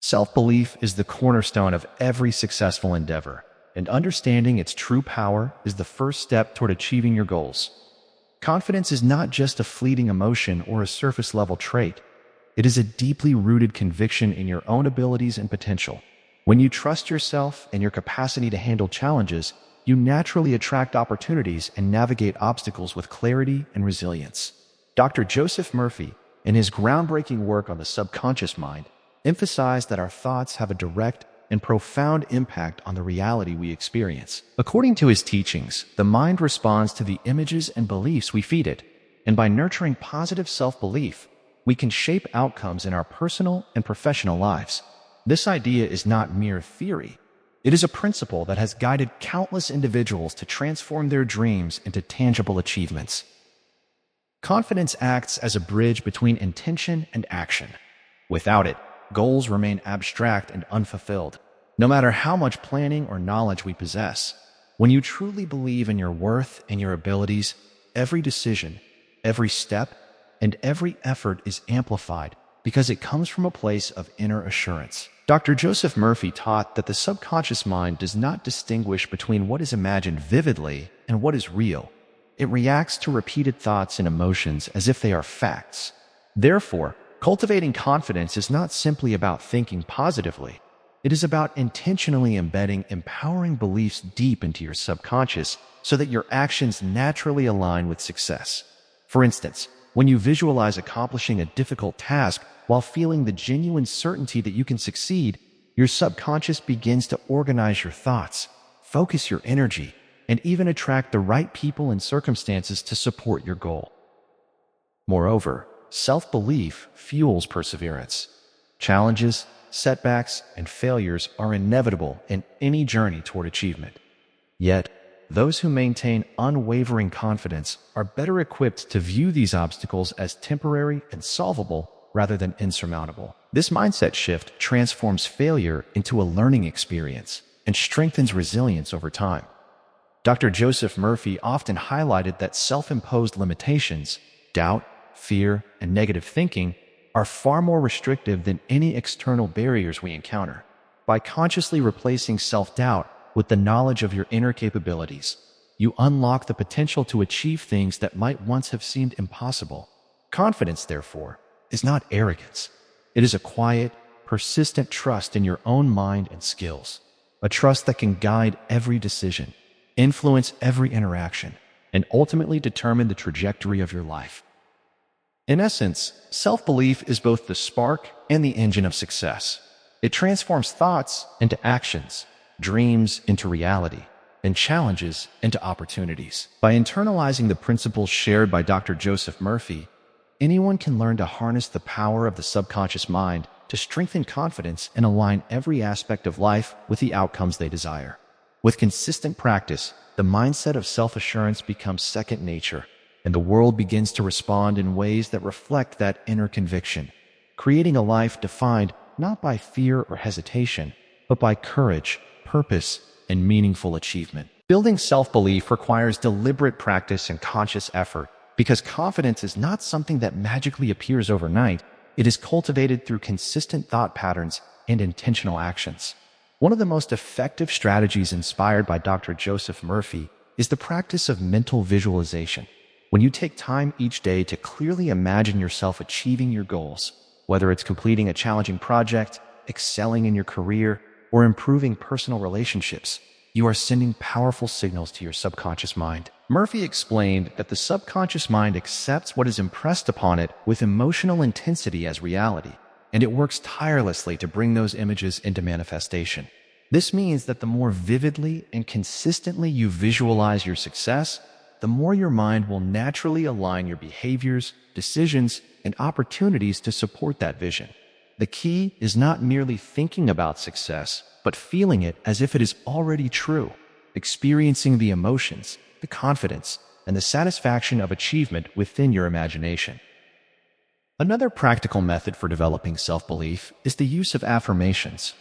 Self-belief is the cornerstone of every successful endeavor, and understanding its true power is the first step toward achieving your goals. Confidence is not just a fleeting emotion or a surface-level trait. It is a deeply rooted conviction in your own abilities and potential. When you trust yourself and your capacity to handle challenges, you naturally attract opportunities and navigate obstacles with clarity and resilience. Dr. Joseph Murphy, in his groundbreaking work on the subconscious mind, emphasized that our thoughts have a direct and profound impact on the reality we experience. According to his teachings, the mind responds to the images and beliefs we feed it, and by nurturing positive self-belief, we can shape outcomes in our personal and professional lives. This idea is not mere theory. It is a principle that has guided countless individuals to transform their dreams into tangible achievements. Confidence acts as a bridge between intention and action. Without it, goals remain abstract and unfulfilled, no matter how much planning or knowledge we possess. When you truly believe in your worth and your abilities, every decision, every step, and every effort is amplified because it comes from a place of inner assurance. Dr. Joseph Murphy taught that the subconscious mind does not distinguish between what is imagined vividly and what is real. It reacts to repeated thoughts and emotions as if they are facts. Therefore, cultivating confidence is not simply about thinking positively. It is about intentionally embedding empowering beliefs deep into your subconscious so that your actions naturally align with success. For instance, when you visualize accomplishing a difficult task while feeling the genuine certainty that you can succeed, your subconscious begins to organize your thoughts, focus your energy, and even attract the right people and circumstances to support your goal. Moreover, self-belief fuels perseverance. Challenges, setbacks, and failures are inevitable in any journey toward achievement. Yet, those who maintain unwavering confidence are better equipped to view these obstacles as temporary and solvable rather than insurmountable. This mindset shift transforms failure into a learning experience and strengthens resilience over time. Dr. Joseph Murphy often highlighted that self-imposed limitations, doubt, fear, and negative thinking are far more restrictive than any external barriers we encounter. By consciously replacing self-doubt with the knowledge of your inner capabilities, you unlock the potential to achieve things that might once have seemed impossible. Confidence, therefore, is not arrogance. It is a quiet, persistent trust in your own mind and skills, a trust that can guide every decision, influence every interaction, and ultimately determine the trajectory of your life. In essence, self-belief is both the spark and the engine of success. It transforms thoughts into actions, dreams into reality, and challenges into opportunities. By internalizing the principles shared by Dr. Joseph Murphy, anyone can learn to harness the power of the subconscious mind to strengthen confidence and align every aspect of life with the outcomes they desire. With consistent practice, the mindset of self-assurance becomes second nature, and the world begins to respond in ways that reflect that inner conviction, creating a life defined not by fear or hesitation, but by courage, purpose, and meaningful achievement. Building self-belief requires deliberate practice and conscious effort because confidence is not something that magically appears overnight. It is cultivated through consistent thought patterns and intentional actions. One of the most effective strategies inspired by Dr. Joseph Murphy is the practice of mental visualization. When you take time each day to clearly imagine yourself achieving your goals, whether it's completing a challenging project, excelling in your career, or improving personal relationships, you are sending powerful signals to your subconscious mind. Murphy explained that the subconscious mind accepts what is impressed upon it with emotional intensity as reality, and it works tirelessly to bring those images into manifestation. This means that the more vividly and consistently you visualize your success, the more your mind will naturally align your behaviors, decisions, and opportunities to support that vision. The key is not merely thinking about success, but feeling it as if it is already true, experiencing the emotions, the confidence, and the satisfaction of achievement within your imagination. Another practical method for developing self-belief is the use of affirmations.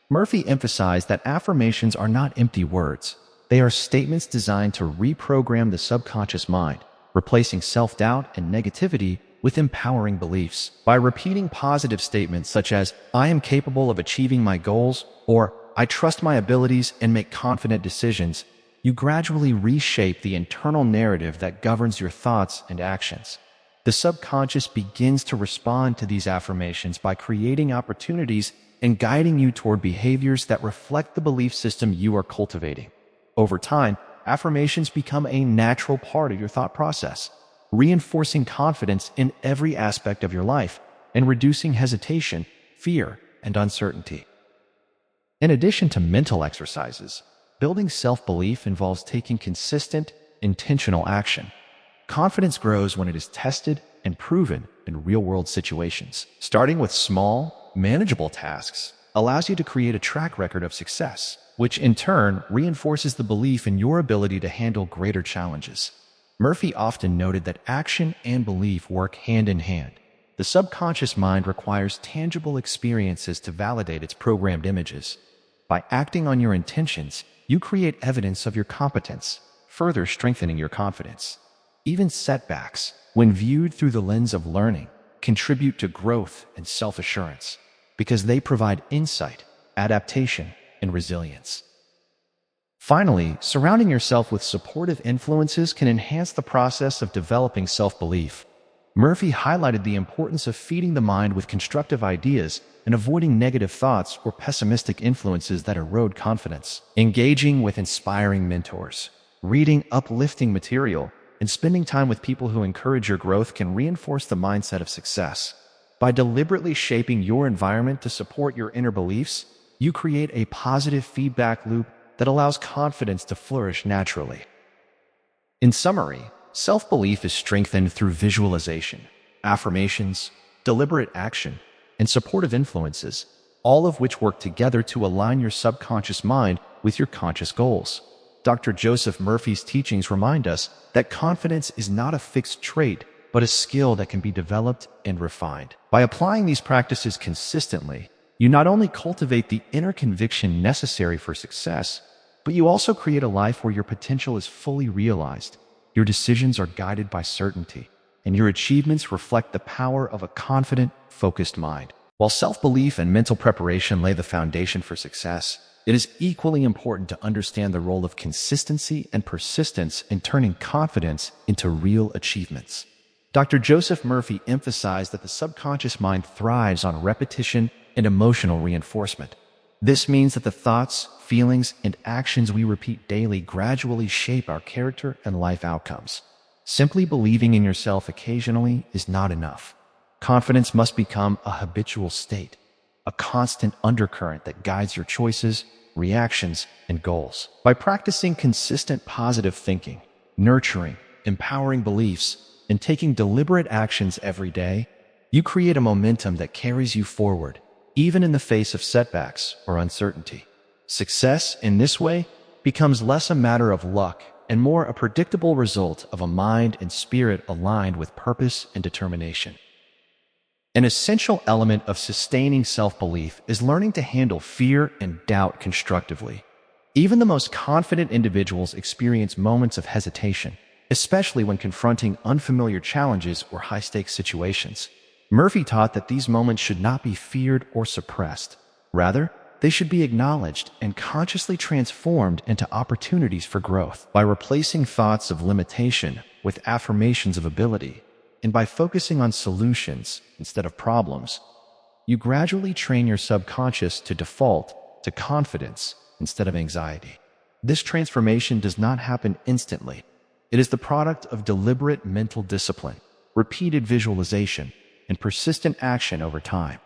Murphy emphasized that affirmations are not empty words. They are statements designed to reprogram the subconscious mind, replacing self-doubt and negativity with empowering beliefs. By repeating positive statements such as, "I am capable of achieving my goals," or "I trust my abilities and make confident decisions," you gradually reshape the internal narrative that governs your thoughts and actions. The subconscious begins to respond to these affirmations by creating opportunities and guiding you toward behaviors that reflect the belief system you are cultivating. Over time, affirmations become a natural part of your thought process, reinforcing confidence in every aspect of your life and reducing hesitation, fear, and uncertainty. In addition to mental exercises, building self-belief involves taking consistent, intentional action. Confidence grows when it is tested and proven in real-world situations. Starting with small, manageable tasks allows you to create a track record of success, which in turn reinforces the belief in your ability to handle greater challenges. Murphy often noted that action and belief work hand in hand. The subconscious mind requires tangible experiences to validate its programmed images. By acting on your intentions, you create evidence of your competence, further strengthening your confidence. Even setbacks, when viewed through the lens of learning, contribute to growth and self-assurance because they provide insight, adaptation, and resilience. Finally, surrounding yourself with supportive influences can enhance the process of developing self-belief. Murphy highlighted the importance of feeding the mind with constructive ideas and avoiding negative thoughts or pessimistic influences that erode confidence. Engaging with inspiring mentors, reading uplifting material, and spending time with people who encourage your growth can reinforce the mindset of success. By deliberately shaping your environment to support your inner beliefs, you create a positive feedback loop that allows confidence to flourish naturally. In summary, self-belief is strengthened through visualization, affirmations, deliberate action, and supportive influences, all of which work together to align your subconscious mind with your conscious goals. Dr. Joseph Murphy's teachings remind us that confidence is not a fixed trait, but a skill that can be developed and refined. By applying these practices consistently, you not only cultivate the inner conviction necessary for success, but you also create a life where your potential is fully realized, your decisions are guided by certainty, and your achievements reflect the power of a confident, focused mind. While self-belief and mental preparation lay the foundation for success, it is equally important to understand the role of consistency and persistence in turning confidence into real achievements. Dr. Joseph Murphy emphasized that the subconscious mind thrives on repetition and emotional reinforcement. This means that the thoughts, feelings, and actions we repeat daily gradually shape our character and life outcomes. Simply believing in yourself occasionally is not enough. Confidence must become a habitual state, a constant undercurrent that guides your choices, reactions, and goals. By practicing consistent positive thinking, nurturing, empowering beliefs, and taking deliberate actions every day, you create a momentum that carries you forward, even in the face of setbacks or uncertainty. Success, in this way, becomes less a matter of luck and more a predictable result of a mind and spirit aligned with purpose and determination. An essential element of sustaining self-belief is learning to handle fear and doubt constructively. Even the most confident individuals experience moments of hesitation, especially when confronting unfamiliar challenges or high-stakes situations. Murphy taught that these moments should not be feared or suppressed. Rather, they should be acknowledged and consciously transformed into opportunities for growth. By replacing thoughts of limitation with affirmations of ability, and by focusing on solutions instead of problems, you gradually train your subconscious to default to confidence instead of anxiety. This transformation does not happen instantly. It is the product of deliberate mental discipline, repeated visualization, and persistent action over time.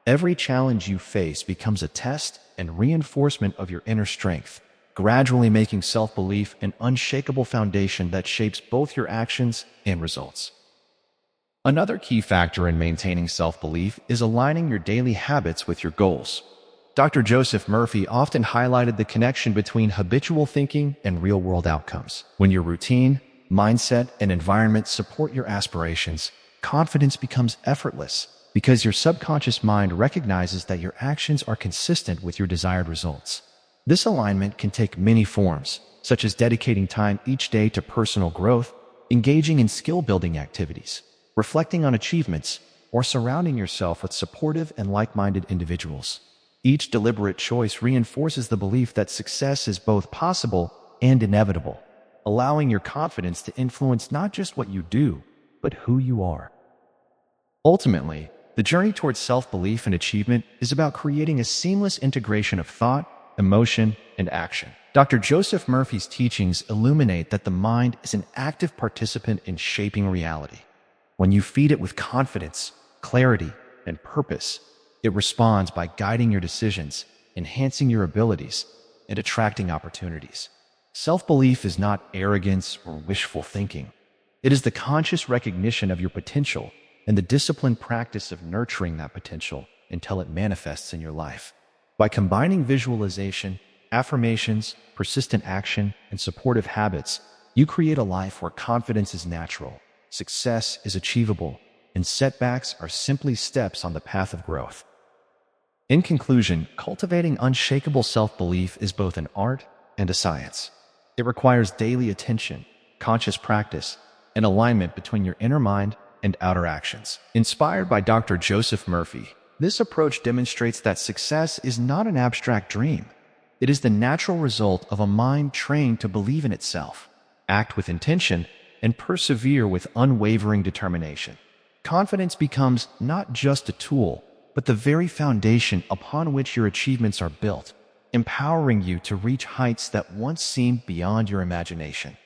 Every challenge you face becomes a test and reinforcement of your inner strength, gradually making self-belief an unshakable foundation that shapes both your actions and results. Another key factor in maintaining self-belief is aligning your daily habits with your goals. Dr. Joseph Murphy often highlighted the connection between habitual thinking and real-world outcomes. When your routine, mindset, and environment support your aspirations, confidence becomes effortless because your subconscious mind recognizes that your actions are consistent with your desired results. This alignment can take many forms, such as dedicating time each day to personal growth, engaging in skill-building activities, reflecting on achievements, or surrounding yourself with supportive and like-minded individuals. Each deliberate choice reinforces the belief that success is both possible and inevitable, allowing your confidence to influence not just what you do, but who you are. Ultimately, the journey towards self-belief and achievement is about creating a seamless integration of thought, emotion, and action. Dr. Joseph Murphy's teachings illuminate that the mind is an active participant in shaping reality. When you feed it with confidence, clarity, and purpose, it responds by guiding your decisions, enhancing your abilities, and attracting opportunities. Self-belief is not arrogance or wishful thinking. It is the conscious recognition of your potential and the disciplined practice of nurturing that potential until it manifests in your life. By combining visualization, affirmations, persistent action, and supportive habits, you create a life where confidence is natural, success is achievable, and setbacks are simply steps on the path of growth. In conclusion, cultivating unshakable self-belief is both an art and a science. It requires daily attention, conscious practice, and alignment between your inner mind and outer actions. Inspired by Dr. Joseph Murphy, this approach demonstrates that success is not an abstract dream. It is the natural result of a mind trained to believe in itself, act with intention, and persevere with unwavering determination. Confidence becomes not just a tool, but the very foundation upon which your achievements are built, empowering you to reach heights that once seemed beyond your imagination.